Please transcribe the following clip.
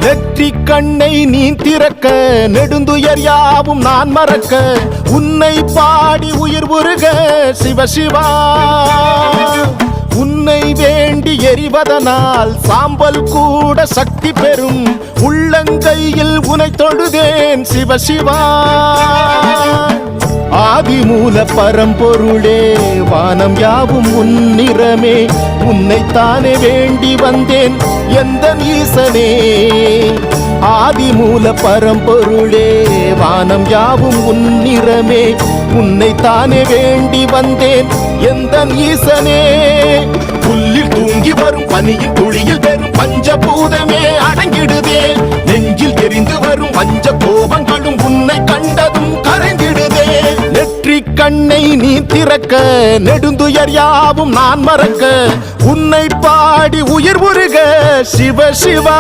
நெற்றி கண்ணை நீ திறக்க நெடுந்துயர் யாவும் நான் மறக்க உன்னை பாடி உயிர் உருக சிவசிவா உன்னை வேண்டி எரிவதனால் சாம்பல் கூட சக்தி பெறும் உள்ளங்கையில் உனை தொழுதேன் சிவசிவா ஆதிமூல பரம்பொருளே வானம் யாவும் உன்னிறமே உன்னைத்தானே வேண்டி வந்தேன் எந்த ஈசனே ஆதிமூல பரம்பொருளே வானம் யாவும் உன்னிறமே உன்னைத்தானே வேண்டி வந்தேன் எந்த ஈசனே புல்லில் தூங்கி வரும் பனியில் துளியில் பெறும் பஞ்சபூதமே அடங்கிடுதே நெஞ்சில் எரிந்து வரும் பஞ்ச கோபங்களும் உன்னை கண்டதும் கரைந்திடுதே நெற்றி கண்ணை நீ திறக்க நெடுந்துயர் யாவும் நான் மறக்க உன்னை பாடி உயிர் உருக சிவ சிவா